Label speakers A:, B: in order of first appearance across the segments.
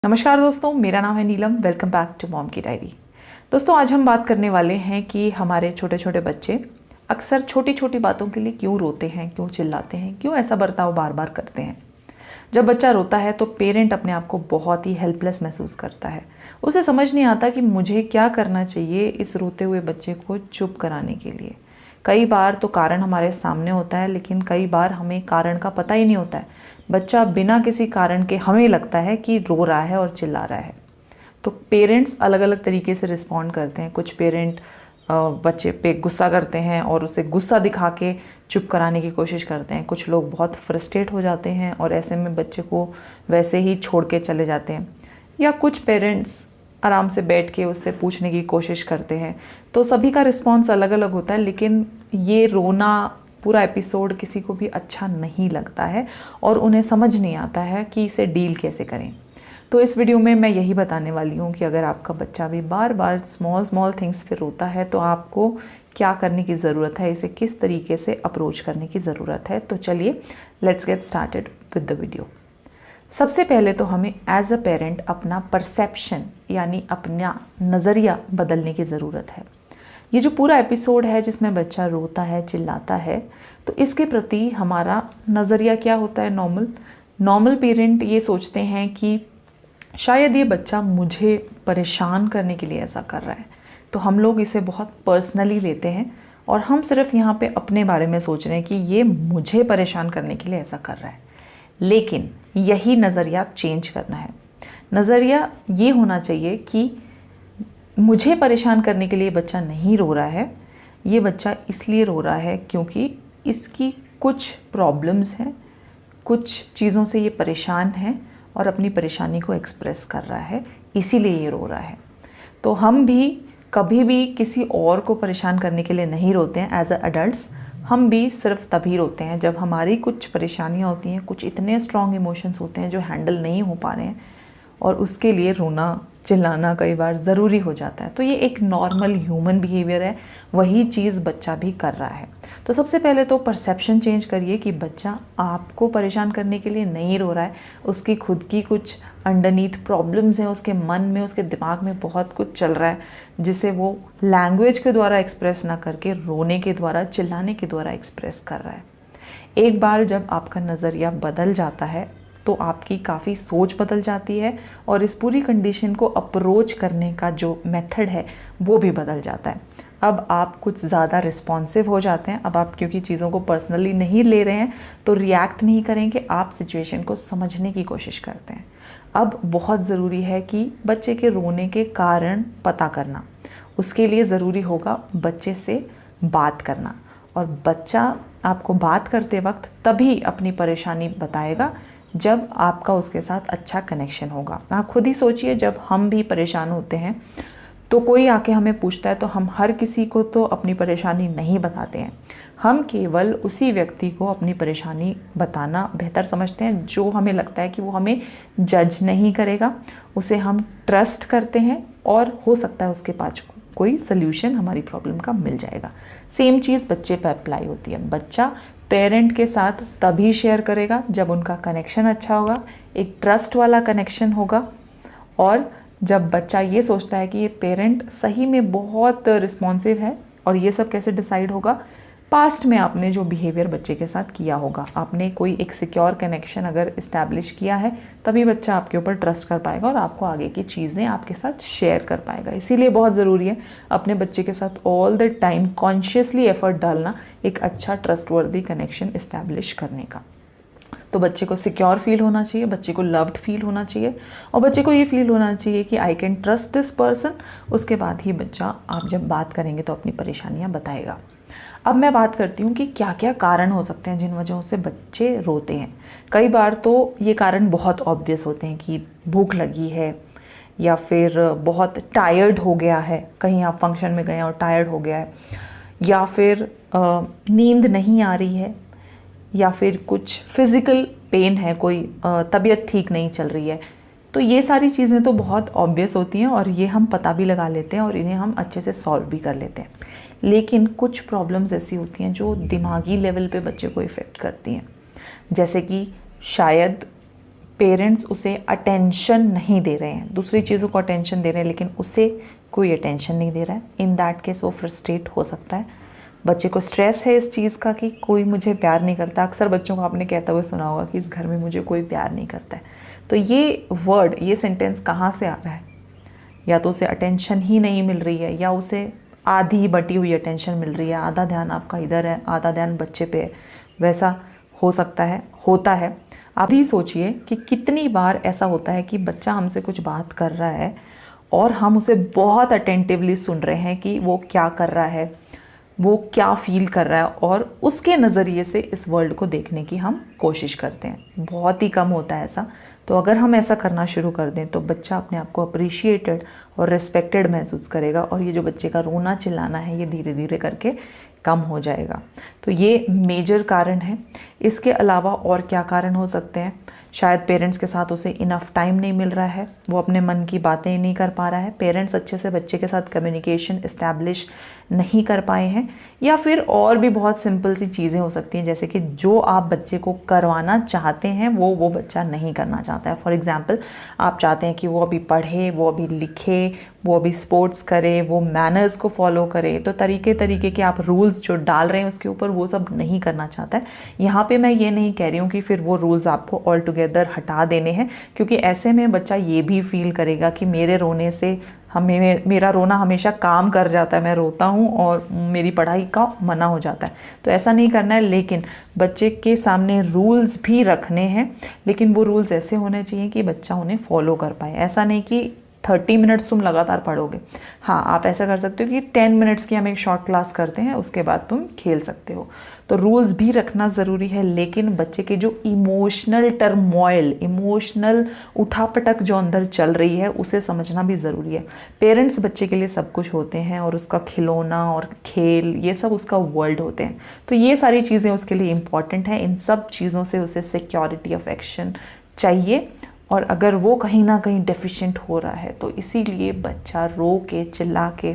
A: नमस्कार दोस्तों, मेरा नाम है नीलम। वेलकम बैक टू मॉम की डायरी। दोस्तों, आज हम बात करने वाले हैं कि हमारे छोटे छोटे बच्चे अक्सर छोटी छोटी बातों के लिए क्यों रोते हैं, क्यों चिल्लाते हैं, क्यों ऐसा बर्ताव बार बार करते हैं। जब बच्चा रोता है तो पेरेंट अपने आप को बहुत ही हेल्पलेस महसूस करता है। उसे समझ नहीं आता कि मुझे क्या करना चाहिए इस रोते हुए बच्चे को चुप कराने के लिए। कई बार तो कारण हमारे सामने होता है, लेकिन कई बार हमें कारण का पता ही नहीं होता है। बच्चा बिना किसी कारण के हमें लगता है कि रो रहा है और चिल्ला रहा है। तो पेरेंट्स अलग अलग तरीके से रिस्पॉन्ड करते हैं। कुछ पेरेंट बच्चे पे गुस्सा करते हैं और उसे गुस्सा दिखा के चुप कराने की कोशिश करते हैं। कुछ लोग बहुत फ्रस्ट्रेट हो जाते हैं और ऐसे में बच्चे को वैसे ही छोड़ के चले जाते हैं। या कुछ पेरेंट्स आराम से बैठ के उससे पूछने की कोशिश करते हैं। तो सभी का रिस्पॉन्स अलग अलग होता है, लेकिन ये रोना पूरा एपिसोड किसी को भी अच्छा नहीं लगता है और उन्हें समझ नहीं आता है कि इसे डील कैसे करें। तो इस वीडियो में मैं यही बताने वाली हूँ कि अगर आपका बच्चा भी बार बार स्मॉल स्मॉल थिंग्स पे रोता है तो आपको क्या करने की ज़रूरत है, इसे किस तरीके से अप्रोच करने की ज़रूरत है। तो चलिए, let's get started with the video. सबसे पहले तो हमें एज अ पेरेंट अपना परसेप्शन यानी अपना नज़रिया बदलने की ज़रूरत है। ये जो पूरा एपिसोड है जिसमें बच्चा रोता है, चिल्लाता है, तो इसके प्रति हमारा नज़रिया क्या होता है। नॉर्मल पेरेंट ये सोचते हैं कि शायद ये बच्चा मुझे परेशान करने के लिए ऐसा कर रहा है, तो हम लोग इसे बहुत पर्सनली लेते हैं और हम सिर्फ यहाँ पे अपने बारे में सोच रहे हैं कि ये मुझे परेशान करने के लिए ऐसा कर रहा है। लेकिन यही नज़रिया चेंज करना है। नज़रिया ये होना चाहिए कि मुझे परेशान करने के लिए बच्चा नहीं रो रहा है, ये बच्चा इसलिए रो रहा है क्योंकि इसकी कुछ प्रॉब्लम्स हैं, कुछ चीज़ों से ये परेशान है और अपनी परेशानी को एक्सप्रेस कर रहा है, इसीलिए ये रो रहा है। तो हम भी कभी भी किसी और को परेशान करने के लिए नहीं रोते हैं। एज अ एडल्ट्स हम भी सिर्फ तभी रोते हैं जब हमारी कुछ परेशानियाँ होती हैं, कुछ इतने स्ट्रॉन्ग इमोशंस होते हैं जो हैंडल नहीं हो पा रहे हैं और उसके लिए रोना चिल्लाना कई बार ज़रूरी हो जाता है। तो ये एक नॉर्मल ह्यूमन बिहेवियर है, वही चीज़ बच्चा भी कर रहा है। तो सबसे पहले तो परसेप्शन चेंज करिए कि बच्चा आपको परेशान करने के लिए नहीं रो रहा है। उसकी खुद की कुछ अंडरनीथ प्रॉब्लम्स हैं, उसके मन में, उसके दिमाग में बहुत कुछ चल रहा है जिसे वो लैंग्वेज के द्वारा एक्सप्रेस ना करके रोने के द्वारा, चिल्लाने के द्वारा एक्सप्रेस कर रहा है। एक बार जब आपका नज़रिया बदल जाता है तो आपकी काफ़ी सोच बदल जाती है और इस पूरी कंडीशन को अप्रोच करने का जो मेथड है वो भी बदल जाता है। अब आप कुछ ज़्यादा रिस्पॉन्सिव हो जाते हैं। अब आप क्योंकि चीज़ों को पर्सनली नहीं ले रहे हैं तो रिएक्ट नहीं करेंगे, आप सिचुएशन को समझने की कोशिश करते हैं। अब बहुत ज़रूरी है कि बच्चे के रोने के कारण पता करना। उसके लिए ज़रूरी होगा बच्चे से बात करना, और बच्चा आपको बात करते वक्त तभी अपनी परेशानी बताएगा जब आपका उसके साथ अच्छा कनेक्शन होगा। आप खुद ही सोचिए, जब हम भी परेशान होते हैं तो कोई आके हमें पूछता है तो हम हर किसी को तो अपनी परेशानी नहीं बताते हैं। हम केवल उसी व्यक्ति को अपनी परेशानी बताना बेहतर समझते हैं जो हमें लगता है कि वो हमें जज नहीं करेगा, उसे हम ट्रस्ट करते हैं और हो सकता है उसके पास कोई सल्यूशन हमारी प्रॉब्लम का मिल जाएगा। सेम चीज़ बच्चे पर अप्लाई होती है। बच्चा पेरेंट के साथ तभी शेयर करेगा जब उनका कनेक्शन अच्छा होगा, एक ट्रस्ट वाला कनेक्शन होगा, और जब बच्चा ये सोचता है कि ये पेरेंट सही में बहुत रिस्पॉन्सिव है। और ये सब कैसे डिसाइड होगा? पास्ट में आपने जो बिहेवियर बच्चे के साथ किया होगा, आपने कोई एक सिक्योर कनेक्शन अगर इस्टेब्लिश किया है, तभी बच्चा आपके ऊपर ट्रस्ट कर पाएगा और आपको आगे की चीज़ें आपके साथ शेयर कर पाएगा। इसीलिए बहुत ज़रूरी है अपने बच्चे के साथ all the time consciously effort डालना एक अच्छा ट्रस्टवर्दी कनेक्शन इस्टेब्लिश करने का। तो बच्चे को सिक्योर फील होना चाहिए, बच्चे को लव्ड फील होना चाहिए और बच्चे को ये फील होना चाहिए कि I can trust this person. उसके बाद ही बच्चा, आप जब बात करेंगे तो अपनी परेशानियाँ बताएगा। अब मैं बात करती हूँ कि क्या क्या कारण हो सकते हैं जिन वजहों से बच्चे रोते हैं। कई बार तो ये कारण बहुत ऑब्वियस होते हैं कि भूख लगी है, या फिर बहुत टायर्ड हो गया है, कहीं आप फंक्शन में गए और टायर्ड हो गया है, या फिर नींद नहीं आ रही है, या फिर कुछ फिज़िकल पेन है, कोई तबीयत ठीक नहीं चल रही है। तो ये सारी चीज़ें तो बहुत ऑब्वियस होती हैं और ये हम पता भी लगा लेते हैं और इन्हें हम अच्छे से सॉल्व भी कर लेते हैं। लेकिन कुछ प्रॉब्लम्स ऐसी होती हैं जो दिमागी लेवल पे बच्चे को इफ़ेक्ट करती हैं, जैसे कि शायद पेरेंट्स उसे अटेंशन नहीं दे रहे हैं, दूसरी चीज़ों को अटेंशन दे रहे हैं लेकिन उसे कोई अटेंशन नहीं दे रहा है, इन दैट केस वो फ्रस्ट्रेट हो सकता है। बच्चे को स्ट्रेस है इस चीज़ का कि कोई मुझे प्यार नहीं करता। अक्सर बच्चों को आपने कहता हुआ सुना होगा कि इस घर में मुझे कोई प्यार नहीं करता है। तो ये वर्ड, ये सेंटेंस कहाँ से आ रहा है? या तो उसे अटेंशन ही नहीं मिल रही है, या उसे आधी बटी हुई अटेंशन मिल रही है, आधा ध्यान आपका इधर है, आधा ध्यान बच्चे पे है। वैसा हो सकता है, होता है। आप ही सोचिए कि कितनी बार ऐसा होता है कि बच्चा हमसे कुछ बात कर रहा है और हम उसे बहुत अटेंटिवली सुन रहे हैं कि वो क्या कर रहा है, वो क्या फील कर रहा है, और उसके नज़रिए से इस वर्ल्ड को देखने की हम कोशिश करते हैं। बहुत ही कम होता है ऐसा। तो अगर हम ऐसा करना शुरू कर दें तो बच्चा अपने आप को अप्रिशिएटेड और रिस्पेक्टेड महसूस करेगा, और ये जो बच्चे का रोना चिल्लाना है ये धीरे धीरे करके कम हो जाएगा। तो ये मेजर कारण है। इसके अलावा और क्या कारण हो सकते हैं? शायद पेरेंट्स के साथ उसे इनफ टाइम नहीं मिल रहा है, वो अपने मन की बातें नहीं कर पा रहा है, पेरेंट्स अच्छे से बच्चे के साथ कम्युनिकेशन इस्टेब्लिश नहीं कर पाए हैं, या फिर और भी बहुत सिंपल सी चीज़ें हो सकती हैं, जैसे कि जो आप बच्चे को करवाना चाहते हैं वो बच्चा नहीं करना चाहता है। फॉर एग्जांपल, आप चाहते हैं कि वो अभी पढ़े, वो अभी लिखे, वो अभी स्पोर्ट्स करे, वो मैनर्स को फॉलो करे, तो तरीके के आप रूल्स जो डाल रहे हैं उसके ऊपर वो सब नहीं करना चाहता है। यहाँ पे मैं ये नहीं कह रही हूँ कि फिर वो रूल्स आपको ऑल टुगेदर हटा देने हैं, क्योंकि ऐसे में बच्चा ये भी फील करेगा कि मेरे रोने से मेरा रोना हमेशा काम कर जाता है, मैं रोता हूँ और मेरी पढ़ाई का मना हो जाता है। तो ऐसा नहीं करना है, लेकिन बच्चे के सामने रूल्स भी रखने हैं, लेकिन वो रूल्स ऐसे होने चाहिए कि बच्चा उन्हें फॉलो कर पाए। ऐसा नहीं कि 30 मिनट्स तुम लगातार पढ़ोगे। हाँ, आप ऐसा कर सकते हो कि 10 मिनट्स की हम एक शॉर्ट क्लास करते हैं, उसके बाद तुम खेल सकते हो। तो रूल्स भी रखना ज़रूरी है, लेकिन बच्चे के जो इमोशनल टर्मोइल, इमोशनल उठापटक जो अंदर चल रही है उसे समझना भी ज़रूरी है। पेरेंट्स बच्चे के लिए सब कुछ होते हैं, और उसका खिलौना और खेल ये सब उसका वर्ल्ड होते हैं। तो ये सारी चीज़ें उसके लिए इम्पॉर्टेंट हैं। इन सब चीज़ों से उसे सिक्योरिटी, अफेक्शन चाहिए, और अगर वो कहीं ना कहीं डेफिशिएंट हो रहा है तो इसीलिए बच्चा रो के, चिल्ला के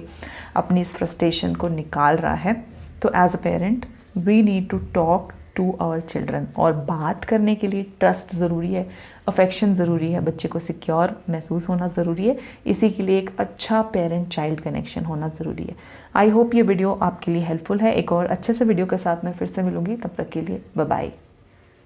A: अपनी इस फ्रस्ट्रेशन को निकाल रहा है। तो as a parent we need to talk to our children, और बात करने के लिए ट्रस्ट ज़रूरी है, अफेक्शन ज़रूरी है, बच्चे को सिक्योर महसूस होना ज़रूरी है। इसी के लिए एक अच्छा पेरेंट चाइल्ड कनेक्शन होना ज़रूरी है। आई होप ये वीडियो आपके लिए हेल्पफुल है। एक और अच्छे से वीडियो के साथ मैं फिर से मिलूंगी, तब तक के लिए बाय बाय।